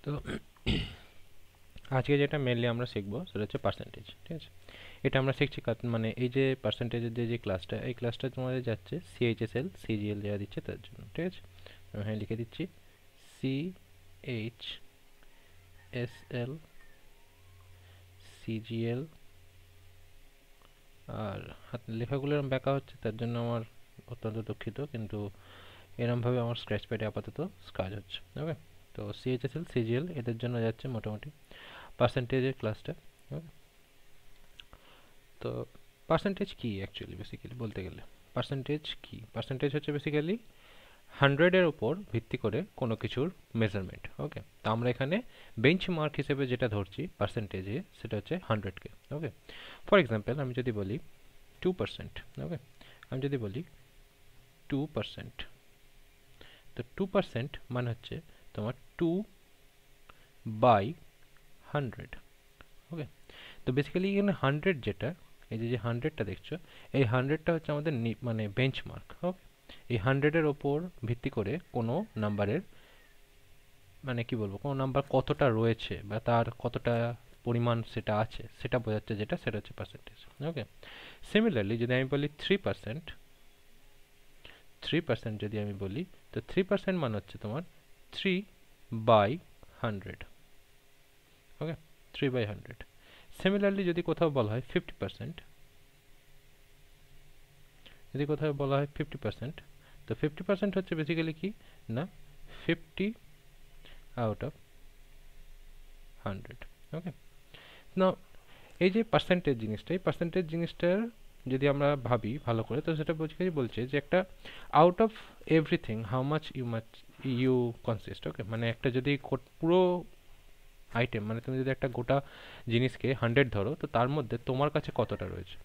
তো আজকে যেটা মেনলি আমরা শিখবো সেটা হচ্ছে পার্সেন্টেজ, ঠিক আছে। এটা আমরা শিখছি মানে এই যে পার্সেন্টেজের যে ক্লাসটা, এই ক্লাসটা তোমাদের যাচ্ছে সিএইচএসএল সিজিএল যারা দিচ্ছে তার জন্য, ঠিক আছে। হ্যাঁ, লিখে দিচ্ছি সিএইচএসএল সিজিএল। আর হাত লেখাগুলো এরকম ব্যাকা হচ্ছে, তার জন্য আমার অত্যন্ত দুঃখিত, কিন্তু এরমভাবে আমার স্ক্র্যাচ প্যাডে আপাতত কাজ হচ্ছে। ওকে, তো সিএইচএসএল সিজিএল এদের জন্য যাচ্ছে মোটামুটি পার্সেন্টেজের ক্লাসটা। ওকে, তো পার্সেন্টেজ কি অ্যাকচুয়ালি বেসিক্যালি বলতে গেলে পার্সেন্টেজ কি? পার্সেন্টেজ হচ্ছে বেসিক্যালি 100-এর উপর ভিত্তি করে কোনো কিছুর মেজারমেন্ট। ওকে, তো আমরা এখানে বেঞ্চমার্ক হিসেবে যেটা ধরছি পার্সেন্টেজে সেটা হচ্ছে 100-কে। ওকে, ফর এক্সাম্পল আমি যদি বলি 2%, ওকে, আমি যদি বলি 2%, তো 2% মানে হচ্ছে তোমার 2/100। ওকে, তো বেসিক্যালি এখানে 100 যেটা, এই যে 100টা দেখছো, এই 100টা হচ্ছে আমাদের মানে বেঞ্চমার্ক। ওকে, এই 100-এর ওপর ভিত্তি করে কোনো নাম্বারের মানে কি বলবো, কোনো নাম্বার কতটা রয়েছে বা তার কতটা পরিমাণ সেটা আছে সেটা বোঝাচ্ছে, যেটা সেটা হচ্ছে পার্সেন্টেজ। ওকে, সিমিলারলি যদি আমি বলি 3%, 3% যদি আমি বলি, তো 3% মানে হচ্ছে তোমার 3/100। ওকে, 3/100। সিমিলারলি যদি কোথাও বলা হয় 50%, যদি কোথাও বলা হয় 50%, তো 50% হচ্ছে বেসিক্যালি কি না 50/100। ওকে, না এই যে পার্সেন্টেজ জিনিসটা, এই পার্সেন্টেজ জিনিসটার যদি আমরা ভাবি ভালো করে, তো সেটা বেসিক্যালি বলছে যে একটা out of everything how much you consist. Okay, মানে একটা যদি পুরো আইটেম, মানে তুমি যদি একটা গোটা জিনিসকে 100 ধরো, তো তার মধ্যে তোমার কাছে কতটা রয়েছে।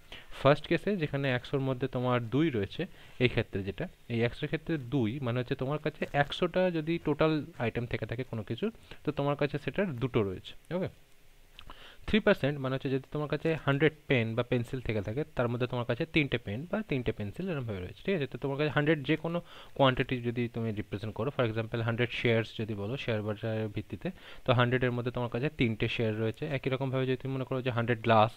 ফার্স্ট কেসে যেখানে 100-র মধ্যে তোমার 2 রয়েছে, এই ক্ষেত্রে যেটা, এই 100-এর ক্ষেত্রে 2 মানে হচ্ছে তোমার কাছে 100টা যদি টোটাল আইটেম থেকে থাকে কোনো কিছু, তো তোমার কাছে সেটার 2টো রয়েছে। ওকে, 3% মানে হচ্ছে যদি তোমার কাছে 100 পেন বা পেন্সিল থেকে থাকে, তার মধ্যে তোমার কাছে 3টে পেন বা 3টে পেন্সিল এরকমভাবে রয়েছে, ঠিক আছে। তো তোমার কাছে 100 যে কোনো কোয়ান্টিটি যদি তুমি রিপ্রেজেন্ট করো, ফর এক্সাম্পল 100 শেয়ারস যদি বলো শেয়ার বাজারের ভিত্তিতে, তো 100-এর মধ্যে তোমার কাছে 3টে শেয়ার রয়েছে। একই রকমভাবে যদি তুমি মনে করো যে 100 গ্লাস,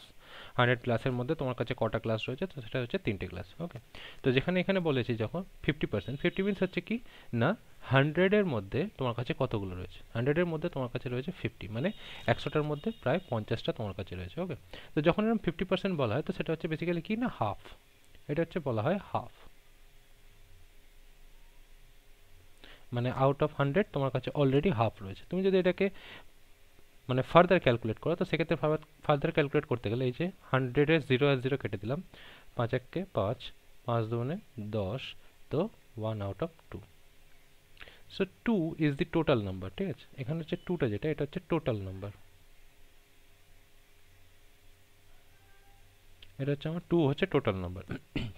100 গ্লাসের মধ্যে তোমার কাছে কটা গ্লাস রয়েছে, তো সেটা হচ্ছে 3টে গ্লাস। ওকে, তো যেখানে এখানে বলেছি যখন 50%, 50 মিনস হচ্ছে কি না 100-এর মধ্যে তোমার কাছে কতগুলো রয়েছে, 100-এর মধ্যে তোমার কাছে রয়েছে 50, মানে 100টার মধ্যে প্রায় 50টা তোমার কাছে রয়েছে। ওকে, তো যখন এরকম 50% বলা হয়, তো সেটা হচ্ছে বেসিক্যালি কি না হাফ। এটা হচ্ছে বলা হয় হাফ, মানে আউট অফ 100 তোমার কাছে অলরেডি হাফ রয়েছে। তুমি যদি এটাকে মানে ফার্দার ক্যালকুলেট করো, তো সেক্ষেত্রে ফার্দার ক্যালকুলেট করতে গেলে এই যে 100-এর 0 আর 0 কেটে দিলাম, 5 1 5, 5 2 10, তো 1 out of 2। So 2 is the total number, ঠিক আছে। এখানে হচ্ছে 2টা যেটা, এটা হচ্ছে টোটাল নাম্বার, এটা হচ্ছে আমার 2 হচ্ছে total number.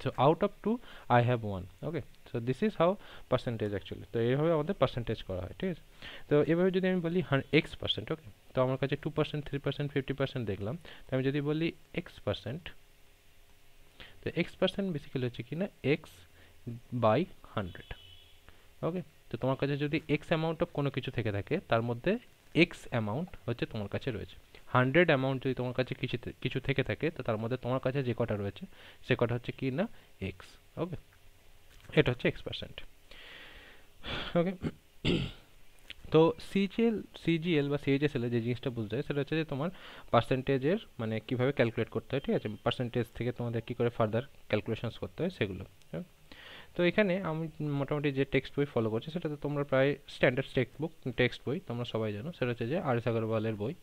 So out of 2 I have 1। Okay, so this is how percentage actually, তো এইভাবে আমাদের পার্সেন্টেজ করা হয়, ঠিক আছে। তো এভাবে যদি আমি বলি x%, ওকে, তো আমার কাছে 2%, 3%, 50% দেখলাম। তো আমি যদি বলি x%, তো x% বেসিক্যালি হচ্ছে কি না x/100। ওকে, তো তোমার কাছে যদি x অ্যামাউন্ট অফ কোনো কিছু থেকে থাকে, তার মধ্যে x অ্যামাউন্ট হচ্ছে তোমার কাছে রয়েছে। 100 অ্যামাউন্ট যদি তোমার কাছে কিছু থেকে থাকে, তো তার মধ্যে তোমার কাছে যে কটা রয়েছে সে কটা হচ্ছে কি না x। ওকে, এটা হচ্ছে x%। ওকে, তো সিজিএল বা সিএইচএসএল এর যে জিনিসটা বুঝতে হয় সেটা হচ্ছে যে তোমার পার্সেন্টেজের মানে কিভাবে ক্যালকুলেট করতে হয়, ঠিক আছে। পার্সেন্টেজ থেকে তোমাদের কি করে ফার্দার ক্যালকুলেশনস করতে হয় সেগুলো। তো এখানে আমি মোটামুটি যে টেক্সট বই ফলো করছি, সেটা তো তোমরা প্রায় স্ট্যান্ডার্ড টেক্সট বই তোমরা সবাই জানো, সেটা হচ্ছে যে আর.এস. আগরওয়ালের বই।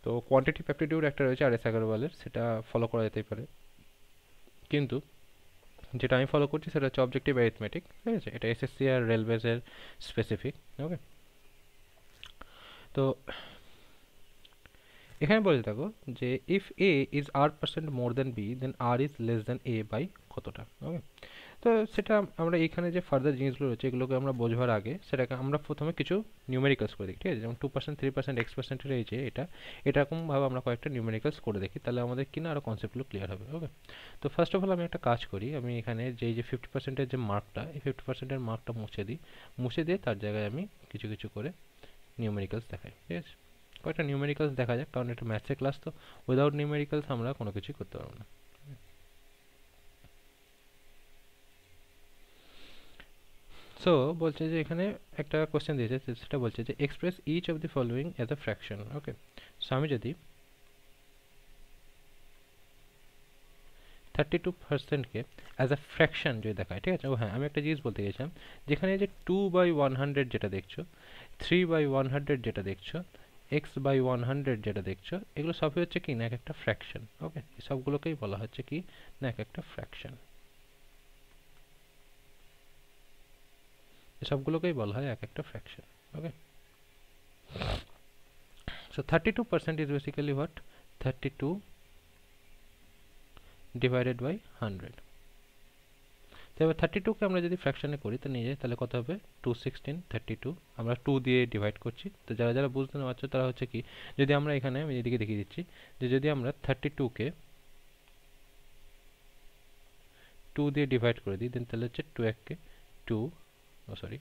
তো কোয়ান্টিটিভ অ্যাপটিটিউড একটা রয়েছে আর.এস. আগরওয়ালের, সেটা ফলো করা যেতেই পারে, কিন্তু যেটা আমি ফলো করছি সেটা হচ্ছে অবজেক্টিভ অ্যারিথমেটিক, ঠিক আছে। এটা এসএসসি আর রেলওয়েজের স্পেসিফিক। ওকে, তো এখানে বলে থাকো যে if A is r% more than B, then r is less than A by কতটা। ওকে, তো সেটা আমরা এখানে যে ফার্দার জিনিসগুলো রয়েছে এগুলোকে আমরা বোঝবার আগে সেটাকে আমরা প্রথমে কিছু নিউমেরিক্যালস করে দেখি, ঠিক আছে। যেমন 2%, 3%, x%-এর এই যে এটা এরকমভাবে আমরা কয়েকটা নিউমেরিক্যালস করে দেখি, তাহলে আমাদের কিনা আরও কনসেপ্টগুলো ক্লিয়ার হবে। ওকে, তো ফার্স্ট অফ অল আমি একটা কাজ করি, আমি এখানে যে 50%-এর যে মার্কটা, এই 50%-এর মার্কটা মুছে দিই, মুছে দিয়ে তার জায়গায় আমি কিছু কিছু করে নিউমেরিক্যালস দেখাই, ঠিক আছে? কয়েকটা নিউমেরিক্যালস দেখা যাক, কারণ এটা ম্যাথসের ক্লাস, তো উইদাউট নিউমেরিক্যালস আমরা কোনো কিছুই করতে পারবো না। সো বলছে যে এখানে একটা কোশ্চেন দিয়েছে, সেটা বলছে যে express each of the following as a fraction. Okay, so আমি যদি 32%কে অ্যাজ আ ফ্র্যাকশন যদি দেখায়, ঠিক আছে? ও হ্যাঁ, আমি একটা জিনিস বলতে গেছিলাম, যেখানে যে 2/100 যেটা দেখছো, 3/100 যেটা দেখছো, x/100 যেটা দেখছো, এগুলো সবই হচ্ছে কি না এক একটা ফ্র্যাকশন। ওকে, সবগুলোকেই বলা হচ্ছে কি না এক একটা ফ্র্যাকশন, সবগুলোকেই বলা হয় এক একটা fraction. Okay, so 32% is basically what? 32 divided by 100। তো এবার 32কে আমরা যদি ফ্র্যাকশনে করি তো নিয়ে যাই, তাহলে কত হবে? 216 32, আমরা 2 দিয়ে ডিভাইড করছি। তো যারা যারা বুঝতে না পারছো তারা হচ্ছে কি, যদি আমরা এখানে আমি এদিকে দেখিয়ে দিচ্ছি, যে যদি আমরা 32কে 2 দিয়ে ডিভাইড করে দিই, দেন তাহলে হচ্ছে 2 এককে 2, ও সরি,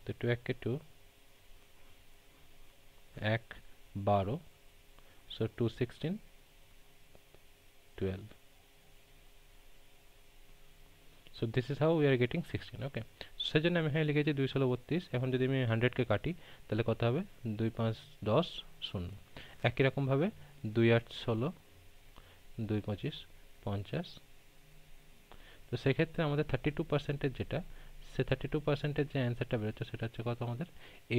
তো 2 এককে 2, 1 12, so 2 16 12, so this is how we are getting 16। ওকে, সেজন্য আমি এখানে লিখেছি 2 16 32। এখন যদি আমি 100কে কাটি তাহলে কত হবে? 2 5 10 0। একই রকমভাবে 2 8 16, 2 25 50। তো সেক্ষেত্রে আমাদের 32% যেটা, সে 32% যে অ্যান্সারটা বেরোচ্ছে সেটা হচ্ছে কত আমাদের?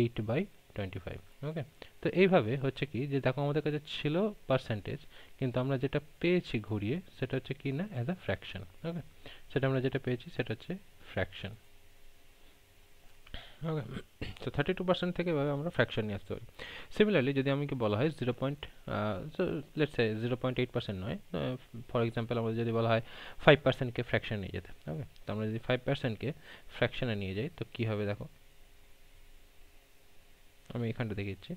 8/25। ওকে, তো এইভাবে হচ্ছে কি যে দেখো আমাদের কাছে ছিল পার্সেন্টেজ, কিন্তু আমরা যেটা পেয়েছি ঘুরিয়ে সেটা হচ্ছে কি না অ্যাজ আ ফ্র্যাকশন। ওকে, সেটা আমরা যেটা পেয়েছি সেটা হচ্ছে ফ্র্যাকশন। ওকে, তো 32% থেকে এভাবে আমরা ফ্র্যাকশন নিয়ে আসতে পারি। সিমিলারলি যদি আমাকে বলা হয় 0.8% নয়, ফর এক্সাম্পল আমাদের যদি বলা হয় 5%কে ফ্র্যাকশন নিয়ে যেতে। ওকে, তো আমরা যদি 5%কে ফ্র্যাকশনে নিয়ে যাই তো কী হবে দেখো, আমি এখানটা দেখিয়েছি।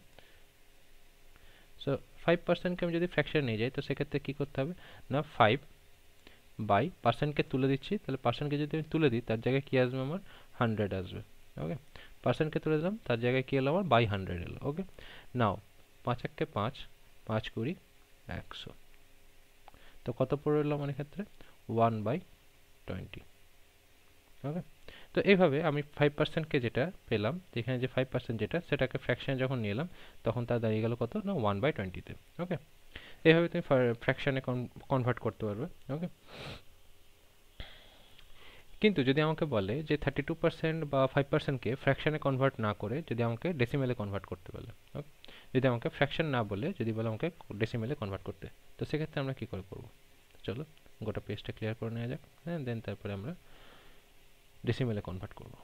সো 5%কে আমি যদি ফ্র্যাকশন নিয়ে যাই তো সেক্ষেত্রে কী করতে হবে না, 5 বাই পার্সেন্টকে তুলে দিচ্ছি, তাহলে পার্সেন্টকে যদি আমি তুলে দিই তার জায়গায় কী আসবে আমার? 100 আসবে। ওকে, পার্সেন্টকে তুলে দিলাম, তার জায়গায় কী এলো আমার? বাই 100 এলো। ওকে, নাও 5 একে 5, 5 কুড়ি 100, তো কত পড়ে এলো আমার ক্ষেত্রে? 1/20। ওকে, তো এইভাবে আমি 5%কে যেটা পেলাম, যেখানে যে 5% যেটা, সেটাকে ফ্র্যাকশনে যখন নিয়ে এলাম তখন তা দাঁড়িয়ে গেল কত না 1/20-তে। ওকে, এইভাবে তুমি ফ্র্যাকশনে কনভার্ট করতে পারবে। ওকে, কিন্তু যদি আমাকে বলে যে 32% বা 5%কে ফ্র্যাকশনে কনভার্ট না করে যদি আমাকে ডেসিমেলে কনভার্ট করতে বলে, ওকে, যদি আমাকে ফ্র্যাকশন না বলে যদি বলে আমাকে ডেসিমেলে কনভার্ট করতে, তো সেক্ষেত্রে আমরা কী করে করবো? চলো গোটা পেজটা ক্লিয়ার করে নেওয়া যাক, হ্যাঁ, দেন তারপরে আমরা ডেসিমেলে কনভার্ট করবো।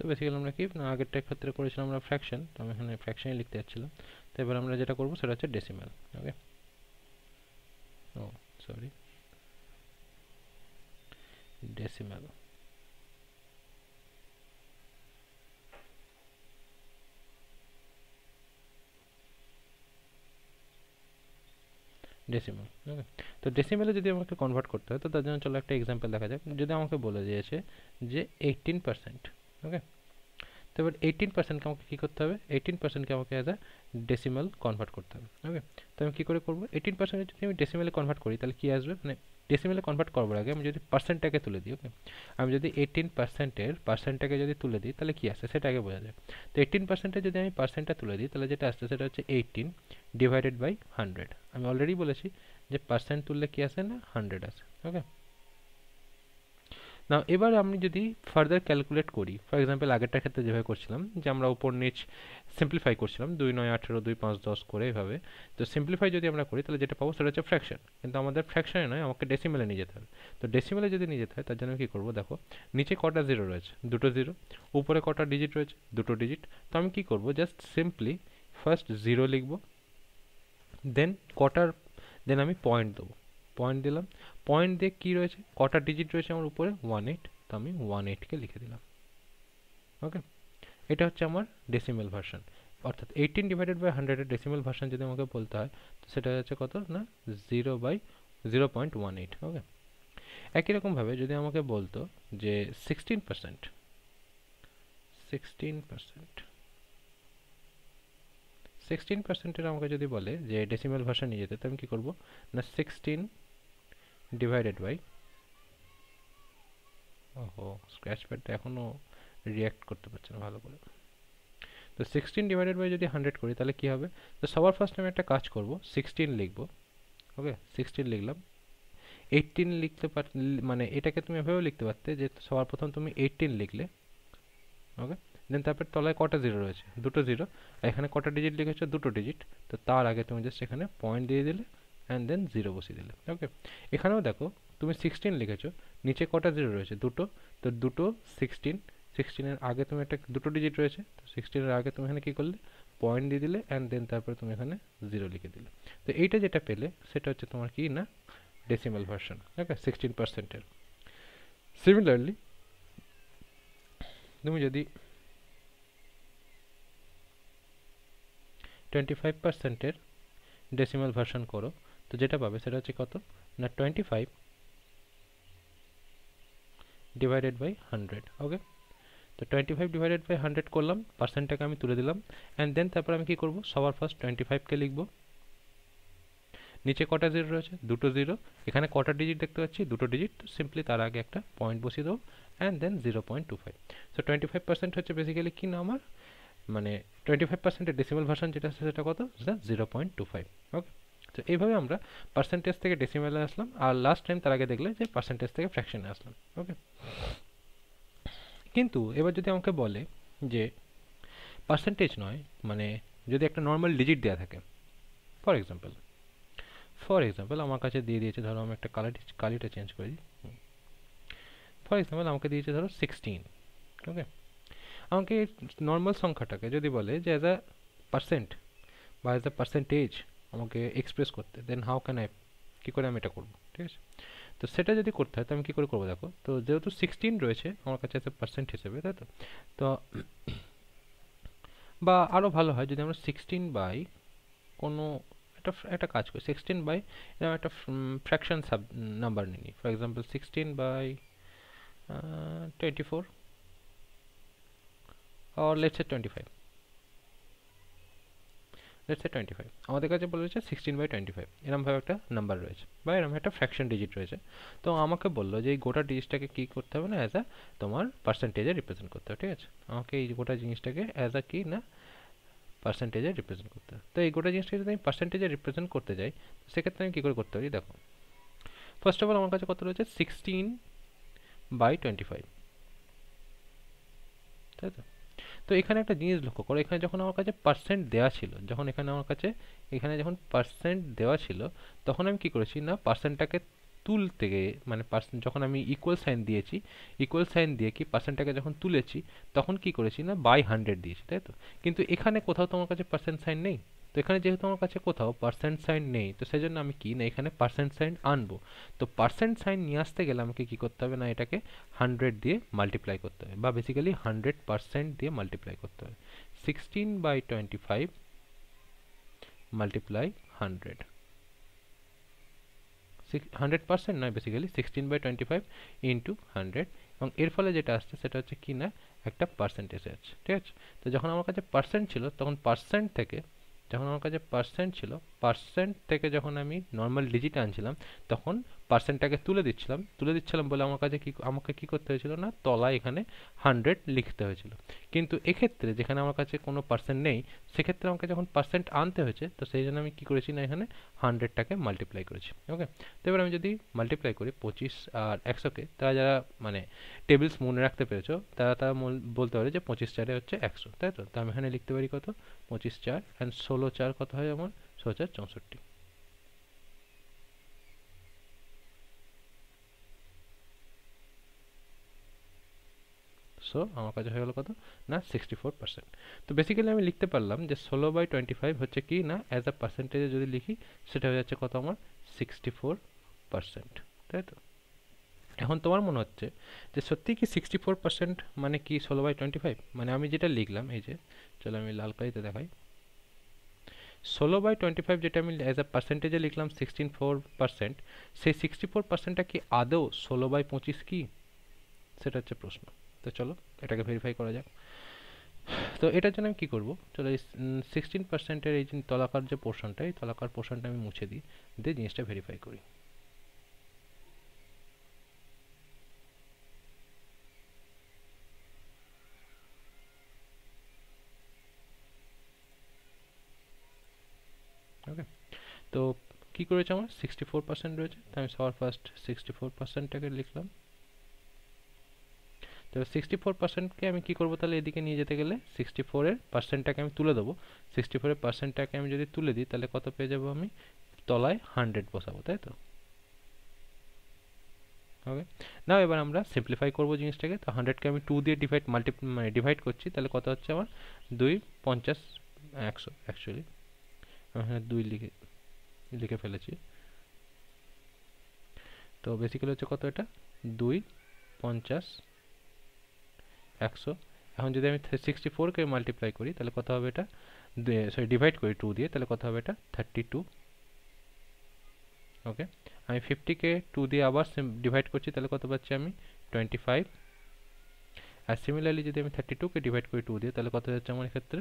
তো বেসিক্যালি আমরা কি না আগেরটার ক্ষেত্রে করেছিলাম আমরা ফ্র্যাকশন, তো আমি এখানে ফ্র্যাকশনই লিখতে যাচ্ছিলাম। তো এবার আমরা যেটা করবো সেটা হচ্ছে ডেসিমেল। ওকে, ও সরি, ডেসিমেল। ডেসিমেল। ওকে, তো ডেসিমেলে যদি আমাকে কনভার্ট করতে হয় তো তার জন্য চলো একটা এক্সাম্পল দেখা যাক। যদি আমাকে বলে দিয়েছে যে 18%, ওকে, তো এবার 18%কে আমাকে কী করতে হবে? 18%কে আমাকে অ্যাজ আ ডেসিমেল কনভার্ট করতে হবে। ওকে, তো আমি কী করে করবো? 18% যদি আমি ডেসিমেলে কনভার্ট করি তাহলে কী আসবে? মানে ডেসিমেলে কনভার্ট করবার আগে আমি যদি পার্সেন্টটাকে তুলে দিই, ওকে, আমি যদি 18%-এর পার্সেন্টটাকে যদি তুলে দিই তাহলে কী আসছে সেটা আগে বোঝা যায়। তো 18%-এ যদি আমি পার্সেন্টটা তুলে দিই তাহলে যেটা আসছে সেটা হচ্ছে 18 ডিভাইডেড বাই 100। আমি অলরেডি বলেছি যে পার্সেন্ট তুললে কী আসে না 100 আসে। ওকে, না এবার আমি যদি ফার্দার ক্যালকুলেট করি, ফর এক্সাম্পল আগেরটার ক্ষেত্রে যেভাবে করছিলাম যে আমরা উপর নিচ সিম্পলিফাই করছিলাম 2 9 18 2 5 10 করে এভাবে, তো সিম্পলিফাই যদি আমরা করি তাহলে যেটা পাবো সেটা হচ্ছে ফ্র্যাকশন, কিন্তু আমাদের ফ্র্যাকশনে নয়, আমাকে ডেসিমেলে নিয়ে যেতে হবে। তো ডেসিমেলে যদি নিয়ে যেতে হয় তার জন্য কী করবো, দেখো নিচে কটা জিরো রয়েছে, দুটো জিরো, উপরে কটা ডিজিট রয়েছে, দুটো ডিজিট। তো আমি কী করবো, জাস্ট সিম্পলি ফার্স্ট জিরো লিখবো, দেন কটার, দেন আমি পয়েন্ট দেবো, পয়েন্ট দিলাম, পয়েন্ট দিয়ে কী রয়েছে, কটা ডিজিট রয়েছে আমার উপরে 18, তো আমি 18কে লিখে দিলাম। ওকে, এটা হচ্ছে আমার ডেসিমেল ভার্সন, অর্থাৎ 18/100 এর ডেসিমেল ভার্সন যদি আমাকে বলতে হয় তো সেটা হচ্ছে কত না 0/0.18। ওকে, একই রকমভাবে যদি আমাকে বলতো যে 16%, 16%এর আমাকে যদি বলে যে ডেসিমেল ভার্সন নিয়ে যেতে, তো আমি কী করবো না 16 ডিভাইডেড বাই, ওহো স্ক্র্যাচ প্যাডটা এখনও রিয়্যাক্ট করতে পারছে না ভালো করে, তো 16 ডিভাইডেড বাই যদি 100 করি তাহলে কী হবে, তো সবার ফার্স্ট আমি একটা কাজ করব, 16 লিখবো। ওকে, 16 লিখলাম, 18 লিখতে মানে এটাকে তুমি এভাবেও লিখতে পারতে যে সবার প্রথম তুমি 18 লিখলে। ওকে, দেন তারপর তলায় কটা জিরো রয়েছে, দুটো জিরো, এখানে কটা ডিজিট লিখেছো, দুটো ডিজিট, তো তার আগে তুমি জাস্ট এখানে পয়েন্ট দিয়ে দিলে অ্যান্ড দেন জিরো বসিয়ে দিলে। ওকে, এখানেও দেখো তুমি 16 লিখেছো, নিচে কটা জিরো রয়েছে, দুটো, তো দুটো 16, 16-এর আগে তুমি একটা দুটো ডিজিট রয়েছে, তো 16-এর আগে তুমি এখানে কী করলে, পয়েন্ট দিয়ে দিলে অ্যান্ড দেন তারপরে তুমি এখানে জিরো লিখে দিলে। তো এইটা যেটা পেলে সেটা হচ্ছে তোমার কি না ডেসিমাল ভার্সন। ওকে, 16%-এর। সিমিলারলি তুমি যদি 25%-এর ডেসিমাল ভার্সন করো তো যেটা পাবে সেটা হচ্ছে কত না 25 ডিভাইডেড বাই 100। ওকে, তো 25 ডিভাইডেড বাই 100 করলাম, পার্সেন্টটাকে আমি তুলে দিলাম অ্যান্ড দেন তারপর আমি কী করবো, সবার ফার্স্ট 25কে লিখবো, নিচে কটা জিরো রয়েছে, দুটো জিরো, এখানে কটা ডিজিট দেখতে পাচ্ছি, দুটো ডিজিট, তো সিম্পলি তার আগে একটা পয়েন্ট বসিয়ে দেবো অ্যান্ড দেন 0.25। সো 25% হচ্ছে বেসিক্যালি কি না আমার মানে 25%-এর ডেসিমাল ভার্সন যেটা আছে সেটা কত, 0.25। ওকে, তো এইভাবে আমরা পার্সেন্টেজ থেকে ডেসিমেলে আসলাম, আর লাস্ট টাইম তার আগে দেখলে যে পার্সেন্টেজ থেকে ফ্র্যাকশনে আসলাম। ওকে, কিন্তু এবার যদি আমাকে বলে যে পার্সেন্টেজ নয়, মানে যদি একটা নর্মাল ডিজিট দেওয়া থাকে, ফর এক্সাম্পল আমার কাছে দিয়ে দিয়েছে, ধরো আমি একটা কালিটা চেঞ্জ করে দিই, ফর এক্সাম্পল আমাকে দিয়েছে ধরো 16। ওকে, আমাকে নর্মাল সংখ্যাটাকে যদি বলে যে অ্যাজ আ পার্সেন্ট বা অ্যাজ আ পার্সেন্টেজ আমাকে এক্সপ্রেস করতে, দেন হাউ ক্যান আই, কী করে আমি এটা করবো, ঠিক আছে। তো সেটা যদি করতে হয় তো আমি কী করে করবো, দেখো তো যেহেতু 16 রয়েছে আমার কাছে অ্যাজ এ পার্সেন্ট হিসেবে, তাই তো, তো বা আরও ভালো হয় যদি আমরা 16 বাই কোনো একটা কাজ করি, 16 বাই এরকম একটা ফ্র্যাকশন নাম্বার নিই, for example 16 by 24 or let's say 25, আমাদের কাছে বলেছে 16/25 এরমভাবে একটা নাম্বার রয়েছে বা এরম একটা ফ্র্যাকশন ডিজিট রয়েছে। তো আমাকে বললো যে এই গোটা জিনিসটাকে কী করতে হবে না অ্যাজ আ তোমার পার্সেন্টেজে রিপ্রেজেন্ট করতে হবে, ঠিক আছে। আমাকে এই গোটা জিনিসটাকে অ্যাজ আ কি না পার্সেন্টেজে রিপ্রেজেন্ট করতে হবে। তো এই গোটা জিনিসটাকে যদি আমি পার্সেন্টেজে রিপ্রেজেন্ট করতে যাই সেক্ষেত্রে আমি কী করে করতে পারি, দেখো ফার্স্ট অফ অল আমার কাছে কত রয়েছে 16/25, তাই তো। তো এখানে একটা জিনিস লক্ষ্য করো, এখানে যখন আমার কাছে পার্সেন্ট দেওয়া ছিল, যখন এখানে আমার কাছে এখানে যখন পার্সেন্ট দেওয়া ছিল তখন আমি কি করেছি না পার্সেন্টটাকে তুলতে গিয়ে মানে পার্সেন্ট যখন আমি ইকুয়াল সাইন দিয়েছি, ইকুয়াল সাইন দিয়ে কি পার্সেন্টটাকে যখন তুলেছি তখন কি করেছি না বাই 100 দিয়েছি, তাই তো। কিন্তু এখানে কোথাও তোমার কাছে পার্সেন্ট সাইন নেই, তো এখানে যেহেতু আমার কাছে কোথাও পার্সেন্ট সাইন নেই তো সেই জন্য আমি কি না এখানে পার্সেন্ট সাইন আনবো। তো পার্সেন্ট সাইন নিয়ে আসতে গেলে আমাকে কী করতে হবে না এটাকে 100 দিয়ে মাল্টিপ্লাই করতে হবে বা বেসিক্যালি 100% দিয়ে মাল্টিপ্লাই করতে হবে। 16/25 মাল্টিপ্লাই 100, 100% নয় বেসিক্যালি 16/25 ইন্টু 100, এবং এর ফলে যেটা আসছে সেটা হচ্ছে কি না একটা পার্সেন্টেজ আছে, ঠিক আছে। তো যখন আমার কাছে পার্সেন্ট ছিল তখন পার্সেন্ট থেকে যখন আমার কাছে পার্সেন্ট ছিল, পার্সেন্ট থেকে যখন আমি নর্মাল ডিজিট আনছিলাম তখন পার্সেন্টটাকে তুলে দিচ্ছিলাম বলে আমাকে কি করতে হয়েছিল না তলায় এখানে 100 লিখতে হয়েছিল। কিন্তু এক্ষেত্রে যেখানে আমার কাছে কোনো পার্সেন্ট নেই, সেক্ষেত্রে আমাকে যখন পার্সেন্ট আনতে হয়েছে, তো সেই জন্য আমি কি করেছি না এখানে 100টাকে মাল্টিপ্লাই করেছি। ওকে, তো এবার আমি যদি মাল্টিপ্লাই করি 25 আর 100কে, তারা যারা মানে টেবিলস মনে রাখতে পেরেছো তারা বলতে পারে যে 25 4 হচ্ছে 100, তাই তো? তো আমি এখানে লিখতে পারি কত, 25 4 অ্যান্ড 16 4 কত হয় আমার, 16 4 64। সো আমার কাছে হয়ে গেল কত না 64%। তো বেসিক্যালি আমি লিখতে পারলাম যে 16/25 হচ্ছে কি না অ্যাজ আ পার্সেন্টেজে যদি লিখি সেটা হয়ে যাচ্ছে কত আমার 64%, তাই তো? এখন তোমার মনে হচ্ছে যে সত্যি কি 64% মানে কি 16/25? মানে আমি যেটা লিখলাম এই যে, চলো আমি লাল কালিতে দেখাই, 16/25 যেটা আমি অ্যাজ আ পার্সেন্টেজে লিখলাম 64%, সেই 64%টা কি আদৌ 16/25 কি? সেটা হচ্ছে প্রশ্ন। তো চলো এটাকে ভেরিফাই করা যাক। তো এটার জন্য আমি কী করবো, চলো এই 16%-এর এই যে তলাকার যে পোর্শনটা, এই তলাকার পোর্শনটা আমি মুছে দিই, দিয়ে জিনিসটা ভেরিফাই করি। ওকে, তো কী করেছে আমার 64% রয়েছে, তো আমি সবার ফার্স্ট 64%টাকে লিখলাম। তো 64%কে আমি কী করবো তাহলে এদিকে নিয়ে যেতে গেলে 64-এর পার্সেন্টটাকে আমি তুলে দেবো। 64-এর পার্সেন্টটাকে আমি যদি তুলে দিই তাহলে কত পেয়ে যাবো, আমি তলায় 100 বসাবো, তাই তো? ওকে, নাও এবার আমরা সিম্পলিফাই করবো জিনিসটাকে। তো 100কে আমি 2 দিয়ে ডিভাইড করছি, তাহলে কত হচ্ছে আমার 2 50 100। অ্যাকচুয়ালি আমি এখানে 2 লিখে ফেলেছি। তো বেসিক্যালি হচ্ছে কত, এটা 2 50 100। এখন যদি আমি 64কে মাল্টিপ্লাই করি তাহলে কত হবে, এটা ডিভাইড করি 2 দিয়ে, তাহলে কত হবে, এটা 32। ওকে, আমি 50কে 2 দিয়ে আবার ডিভাইড করছি, তাহলে কত পাচ্ছি আমি 25। আর সিমিলারলি যদি আমি 32কে ডিভাইড করি 2 দিয়ে, তাহলে কত যাচ্ছে আমার ক্ষেত্রে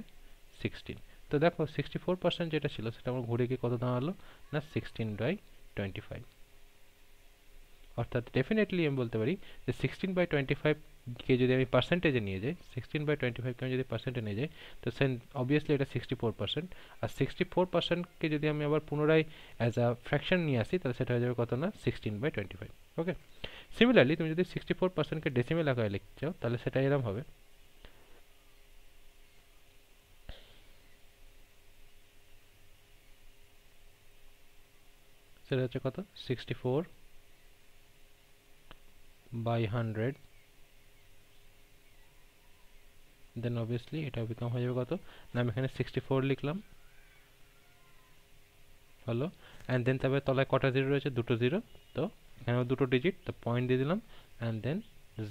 16। তো দেখো 64% যেটা ছিল সেটা আমার ঘুরে গিয়ে কত দাঁড়ালো না 16/25। অর্থাৎ ডেফিনেটলি আমি বলতে পারি যে 16/25কে যদি আমি পার্সেন্টেজে নিয়ে যাই, 16/25কে আমি যদি পার্সেন্টে নিয়ে যাই, তো সেন অবভিয়াসলি এটা 64%। আর 64%কে যদি আমি আবার পুনরায় অ্যাজ আ ফ্র্যাকশন নিয়ে আসি, তাহলে সেটা হয়ে যাবে কত না 16/25। ওকে, সিমিলারলি তুমি যদি 64%কে ডেসিমেল আকারে লিখতে চাও, তাহলে সেটা এরকম হবে, সেটা হচ্ছে কত 64/100, দেন অবভিয়াসলি এটা বিকাম হয়ে যাবে কত না, আমি এখানে 64 লিখলাম, হলো, অ্যান্ড দেন তারপরে তলায় কটা জিরো রয়েছে, দুটো জিরো, তো এখানেও দুটো ডিজিট, তো পয়েন্ট দিয়ে দিলাম, অ্যান্ড দেন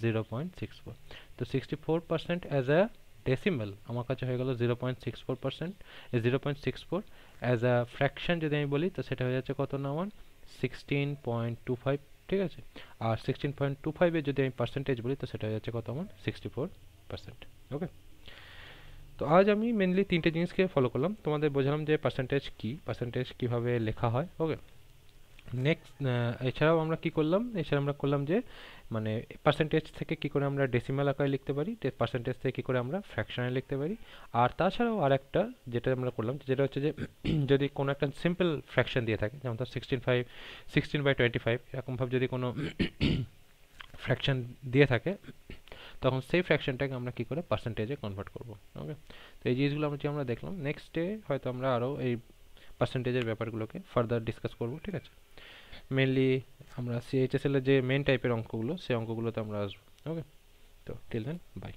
0.64। তো 64% অ্যাজ আ ডেসিমাল আমার কাছে হয়ে গেল 0.64%, 0.64। অ্যাজ আ ফ্র্যাকশন যদি আমি বলি, তো সেটা হয়ে যাচ্ছে কত না আমার 16.25, ঠিক আছে? আর 16.25-এর যদি আমি পার্সেন্টেজ বলি, তো সেটা হয়ে যাচ্ছে কত আমার 64%। ওকে, তো আজ আমি মেনলি তিনটে জিনিসকে ফলো করলাম, তোমাদের বোঝালাম যে পার্সেন্টেজ কীভাবে লেখা হয়। ওকে, নেক্সট এছাড়াও আমরা কি করলাম, এছাড়া আমরা করলাম যে মানে পার্সেন্টেজ থেকে কি করে আমরা ডেসিমাল আকারে লিখতে পারি, পার্সেন্টেজ থেকে কি করে আমরা ফ্র্যাকশনে লিখতে পারি। আর তাছাড়াও আরেকটা যেটা আমরা করলাম, যেটা হচ্ছে যে যদি কোনো একটা সিম্পল ফ্র্যাকশন দিয়ে থাকে, যেমন ধর 16/25 এরকমভাবে যদি কোনো ফ্র্যাকশন দিয়ে থাকে, তখন সেই ফ্র্যাকশনটাকে আমরা কি করে পার্সেন্টেজে কনভার্ট করব। ওকে, তো এই জিনিসগুলো আমরা দেখলাম। নেক্সট ডে হয়তো আমরা আরও এই পার্সেন্টেজের ব্যাপারগুলোকে ফার্দার ডিসকাস করব, ঠিক আছে? মেনলি আমরা সিএইচএসএল এর যে মেন টাইপের অঙ্কগুলো, সেই অঙ্কগুলোতে আমরা আসবো। ওকে, তো টিল দেন বাই।